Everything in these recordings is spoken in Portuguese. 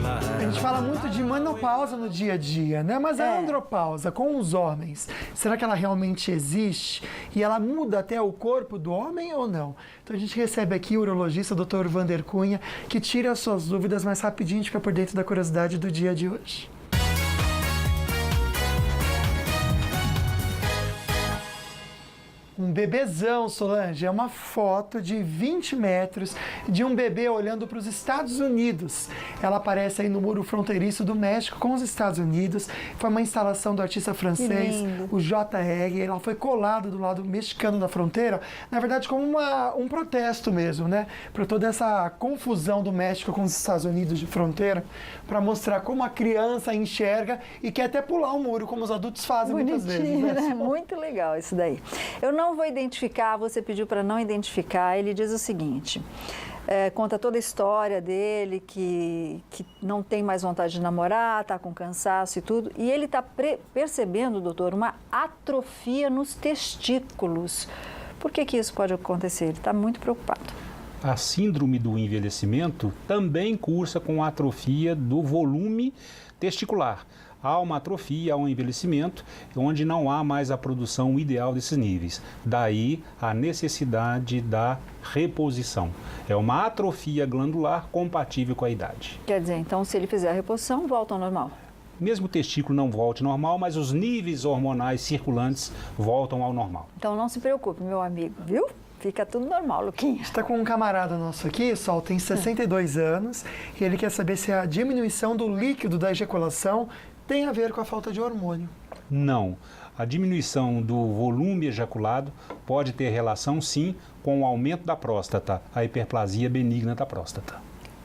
A gente fala muito de menopausa no dia a dia, né? Mas a andropausa com os homens, será que ela realmente existe? E ela muda até o corpo do homem ou não? Então a gente recebe aqui o urologista, o Dr. Vander Cunha, que tira as suas dúvidas mais rapidinho, a gente fica por dentro da curiosidade do dia de hoje. Um bebezão, Solange, é uma foto de 20 metros de um bebê olhando para os Estados Unidos. Ela aparece aí no muro fronteiriço do México com os Estados Unidos. Foi uma instalação do artista francês, o J.R. Ela foi colada do lado mexicano da fronteira, na verdade como um protesto mesmo, né? Para toda essa confusão do México com os Estados Unidos de fronteira, para mostrar como a criança enxerga e quer até pular o muro, como os adultos fazem muitas vezes. Né? Muito legal isso daí. Eu não vou identificar, você pediu para não identificar, ele diz o seguinte, conta toda a história dele, que não tem mais vontade de namorar, está com cansaço e tudo, e ele está percebendo, doutor, uma atrofia nos testículos. Por que isso pode acontecer? Ele está muito preocupado. A síndrome do envelhecimento também cursa com a atrofia do volume testicular. Há uma atrofia, há um envelhecimento, onde não há mais a produção ideal desses níveis. Daí a necessidade da reposição. É uma atrofia glandular compatível com a idade. Quer dizer, então, se ele fizer a reposição, volta ao normal? Mesmo o testículo não volte ao normal, mas os níveis hormonais circulantes voltam ao normal. Então não se preocupe, meu amigo, viu? Fica tudo normal, Luquinha. A gente está com um camarada nosso aqui, Sol, tem 62 anos, e ele quer saber se a diminuição do líquido da ejaculação tem a ver com a falta de hormônio. Não. A diminuição do volume ejaculado pode ter relação, sim, com o aumento da próstata, a hiperplasia benigna da próstata.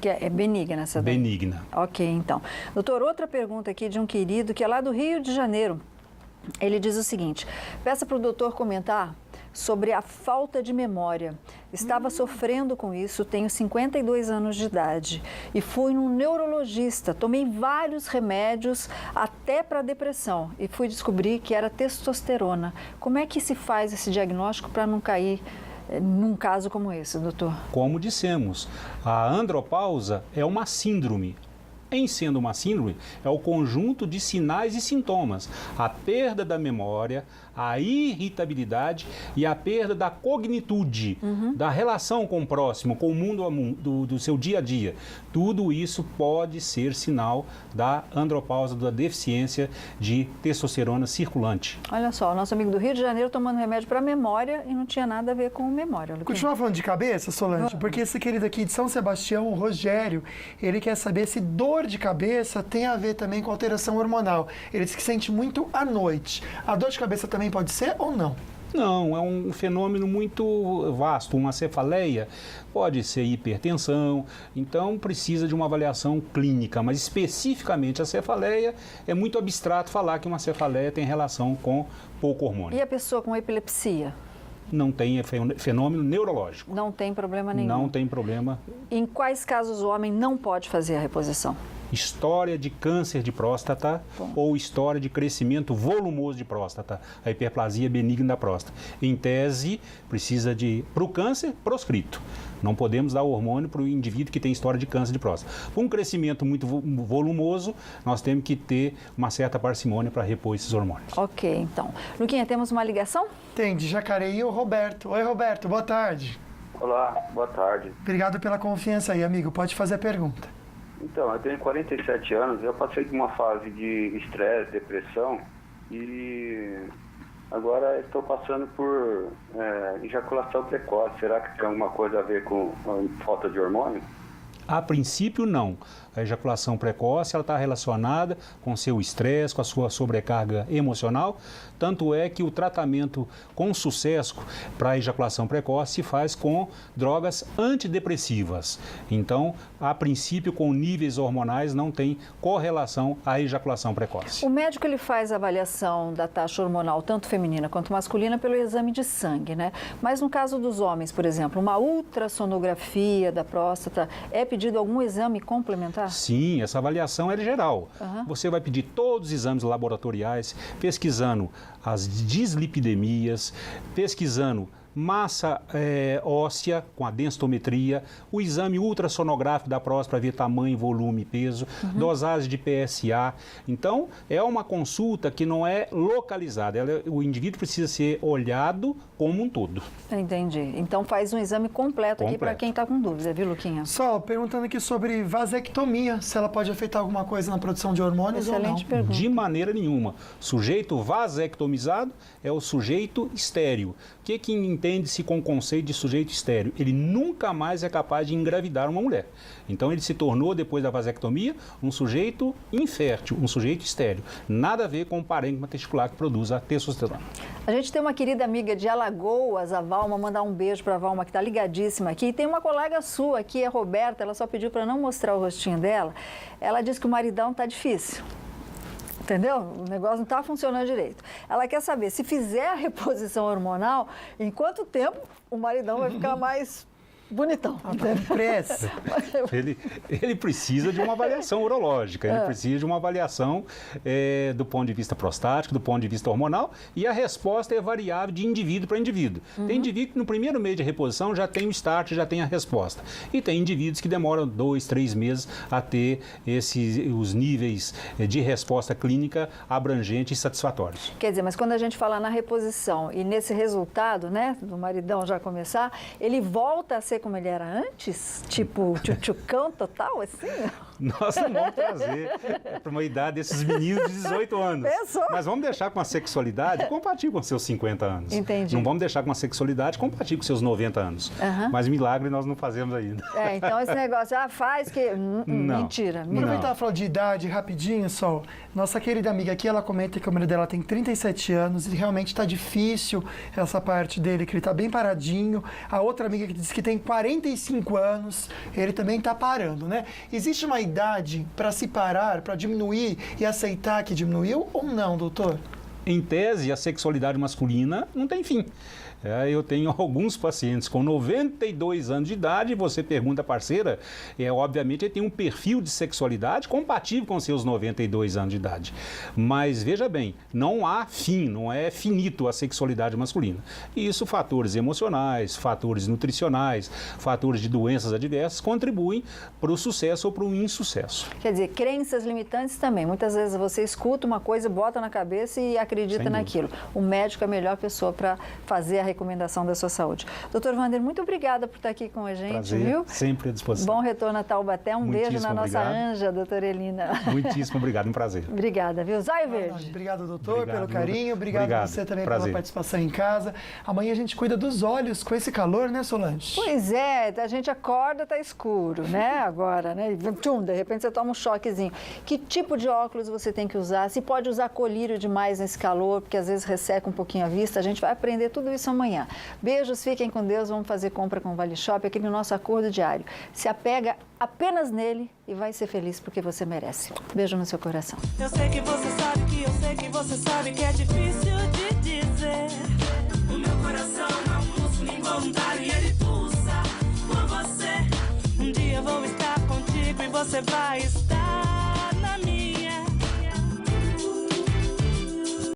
Que é benigna essa daí? Benigna. Ok, então. Doutor, outra pergunta aqui de um querido que é lá do Rio de Janeiro. Ele diz o seguinte, peça para o doutor comentar sobre a falta de memória. Estava sofrendo com isso, tenho 52 anos de idade e fui num neurologista, tomei vários remédios até para depressão e fui descobrir que era testosterona. Como é que se faz esse diagnóstico para não cair num caso como esse, doutor? Como dissemos, a andropausa é uma síndrome. Em sendo uma síndrome, é o conjunto de sinais e sintomas, a perda da memória, a irritabilidade e a perda da cognitude, da relação com o próximo, com o mundo do seu dia a dia. Tudo isso pode ser sinal da andropausa, da deficiência de testosterona circulante. Olha só, o nosso amigo do Rio de Janeiro tomando remédio para memória e não tinha nada a ver com memória. Continuar falando de cabeça, Solange, porque esse querido aqui de São Sebastião, o Rogério, ele quer saber se dor de cabeça tem a ver também com alteração hormonal. Ele diz que sente muito à noite. A dor de cabeça também pode ser ou não? Não, é um fenômeno muito vasto. Uma cefaleia pode ser hipertensão, então precisa de uma avaliação clínica, mas especificamente a cefaleia é muito abstrato falar que uma cefaleia tem relação com pouco hormônio. E a pessoa com epilepsia? Não tem fenômeno neurológico. Não tem problema nenhum? Não tem problema. Em quais casos o homem não pode fazer a reposição? História de câncer de próstata ou história de crescimento volumoso de próstata, a hiperplasia benigna da próstata. Em tese, precisa para o câncer, proscrito. Não podemos dar hormônio para o indivíduo que tem história de câncer de próstata. Com um crescimento muito volumoso, nós temos que ter uma certa parcimônia para repor esses hormônios. Ok, então. Luquinha, temos uma ligação? Tem, de Jacareí, o Roberto. Oi, Roberto, boa tarde. Olá, boa tarde. Obrigado pela confiança aí, amigo. Pode fazer a pergunta. Então, eu tenho 47 anos, eu passei por uma fase de estresse, depressão e agora estou passando por ejaculação precoce. Será que tem alguma coisa a ver com a falta de hormônio? A princípio, não. A ejaculação precoce está relacionada com seu estresse, com a sua sobrecarga emocional. Tanto é que o tratamento com sucesso para a ejaculação precoce se faz com drogas antidepressivas. Então, a princípio, com níveis hormonais, não tem correlação à ejaculação precoce. O médico ele faz a avaliação da taxa hormonal, tanto feminina quanto masculina, pelo exame de sangue, né? Mas no caso dos homens, por exemplo, uma ultrassonografia da próstata, é pedido algum exame complementar? Sim, essa avaliação é geral. Você vai pedir todos os exames laboratoriais, pesquisando as dislipidemias, pesquisando massa óssea com a densitometria, o exame ultrassonográfico da próstata para ver tamanho, volume e peso, dosagem de PSA. Então, é uma consulta que não é localizada, o indivíduo precisa ser olhado como um todo. Entendi. Então faz um exame completo aqui para quem está com dúvida, viu, Luquinha? Só perguntando aqui sobre vasectomia, se ela pode afetar alguma coisa na produção de hormônios ou não. Excelente pergunta. De maneira nenhuma. Sujeito vasectomizado é o sujeito estéril. O que entende-se com o conceito de sujeito estéril? Ele nunca mais é capaz de engravidar uma mulher. Então ele se tornou, depois da vasectomia, um sujeito infértil, um sujeito estéril. Nada a ver com o parênquima testicular que produz a testosterona. A gente tem uma querida amiga de Alagoas, a Valma, mandar um beijo para a Valma, que está ligadíssima aqui. E tem uma colega sua aqui, a Roberta, ela só pediu para não mostrar o rostinho dela. Ela disse que o maridão está difícil. Entendeu? O negócio não está funcionando direito. Ela quer saber, se fizer a reposição hormonal, em quanto tempo o maridão vai ficar mais bonitão? Pressa. Ele precisa de uma avaliação urológica, ele precisa de uma avaliação do ponto de vista prostático, do ponto de vista hormonal, e a resposta é variável de indivíduo para indivíduo. Tem indivíduo que no primeiro mês de reposição já tem o start, já tem a resposta. E tem indivíduos que demoram 2, 3 meses a ter os níveis de resposta clínica abrangentes e satisfatórios. Quer dizer, mas quando a gente fala na reposição e nesse resultado, né, do maridão já começar, ele volta a ser como ele era antes? Tipo, tchutchucão total, assim? Nós não vamos trazer para uma idade desses meninos de 18 anos. Pensou? Mas vamos deixar com a sexualidade compatível com seus 50 anos. Entendi. Não vamos deixar com a sexualidade compatível com seus 90 anos. Mas milagre nós não fazemos ainda. Então esse negócio, faz que... Não. Mentira. Aproveitar e falar de idade rapidinho, Sol. Nossa querida amiga aqui, ela comenta que a mulher dela tem 37 anos e realmente está difícil essa parte dele, que ele está bem paradinho. A outra amiga que diz que tem 45 anos, ele também está parando, né? Existe uma idade para se parar, para diminuir e aceitar que diminuiu ou não, doutor? Em tese, a sexualidade masculina não tem fim. Eu tenho alguns pacientes com 92 anos de idade, e você pergunta à parceira, obviamente ele tem um perfil de sexualidade compatível com seus 92 anos de idade. Mas veja bem, não há fim, não é finito a sexualidade masculina. E isso, fatores emocionais, fatores nutricionais, fatores de doenças adversas, contribuem para o sucesso ou para o insucesso. Quer dizer, crenças limitantes também. Muitas vezes você escuta uma coisa, bota na cabeça e acredita naquilo. O médico é a melhor pessoa para fazer a recomendação da sua saúde. Doutor Wander, muito obrigada por estar aqui com a gente, prazer, viu? Sempre à disposição. Bom retorno a Taubaté. Muitíssimo Beijo na nossa anja, doutora Elina. Muitíssimo obrigado, um prazer. Obrigada, viu? Zóio Verde. Obrigado, doutor, pelo carinho. Obrigado você também prazer. pela participação em casa. Amanhã a gente cuida dos olhos com esse calor, né, Solange? Pois é, a gente acorda, tá escuro, né? Agora, né? Tchum, de repente você toma um choquezinho. Que tipo de óculos você tem que usar? Se pode usar colírio demais nesse calor, porque às vezes resseca um pouquinho a vista. A gente vai aprender tudo isso amanhã. Beijos, fiquem com Deus. Vamos fazer compra com o Vale Shop, aqui no nosso acordo diário. Se apega apenas nele e vai ser feliz porque você merece. Beijo no seu coração. Eu sei que você sabe que eu sei que você sabe que é difícil de dizer. O meu coração é um músculo involuntário e ele pulsa por você. Um dia eu vou estar contigo e você vai estar